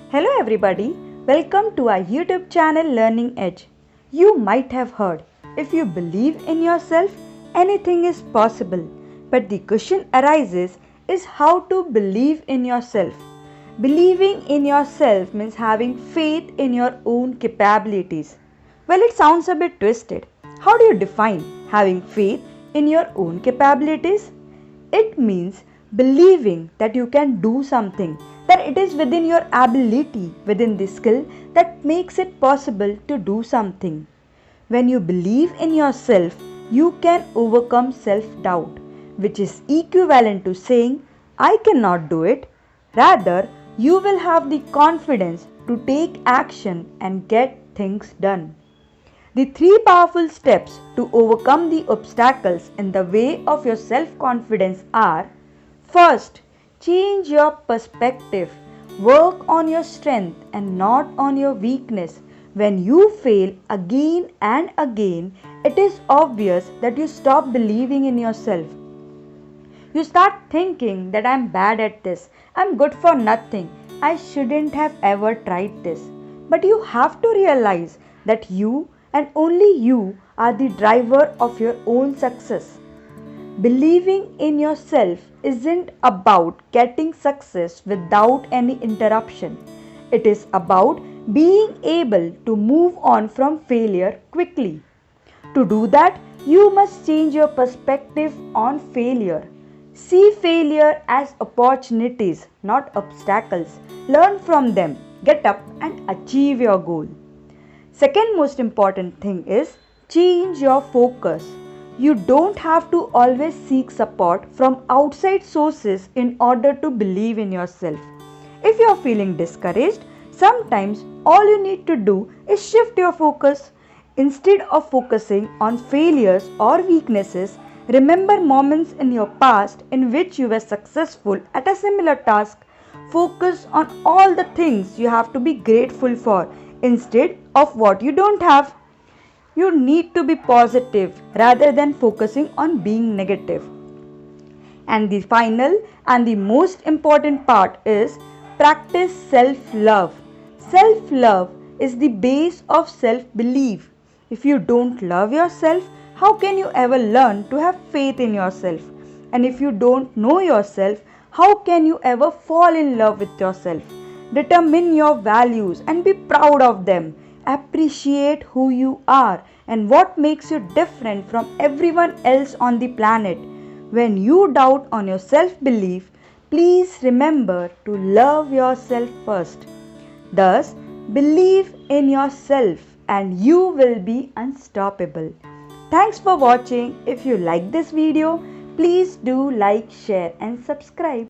Hello everybody, welcome to our YouTube channel Learning Edge. You might have heard, if you believe in yourself, anything is possible. But the question arises is how to believe in yourself. Believing in yourself means having faith in your own capabilities. Well, it sounds a bit twisted. How do you define having faith in your own capabilities? It means believing that you can do something, that it is within your ability, within the skill that makes it possible to do something. When you believe in yourself, you can overcome self-doubt, which is equivalent to saying, I cannot do it. Rather, you will have the confidence to take action and get things done. The three powerful steps to overcome the obstacles in the way of your self-confidence are: first, change your perspective. Work on your strength and not on your weakness. When you fail again and again, it is obvious that you stop believing in yourself. You start thinking that I'm bad at this, I'm good for nothing, I shouldn't have ever tried this. But you have to realize that you and only you are the driver of your own success. Believing in yourself isn't about getting success without any interruption. It is about being able to move on from failure quickly. To do that, you must change your perspective on failure. See failure as opportunities, not obstacles. Learn from them, get up and achieve your goal. Second most important thing is change your focus. You don't have to always seek support from outside sources in order to believe in yourself. If you are feeling discouraged, sometimes all you need to do is shift your focus. Instead of focusing on failures or weaknesses, remember moments in your past in which you were successful at a similar task. Focus on all the things you have to be grateful for instead of what you don't have. You need to be positive rather than focusing on being negative. And the final and the most important part is practice self-love. Self-love is the base of self-belief. If you don't love yourself, how can you ever learn to have faith in yourself? And if you don't know yourself, how can you ever fall in love with yourself? Determine your values and be proud of them. Appreciate who you are and what makes you different from everyone else on the planet. When you doubt on your self-belief, please remember to love yourself first. Thus, believe in yourself and you will be unstoppable. Thanks for watching. If you like this video, please do like, share and subscribe.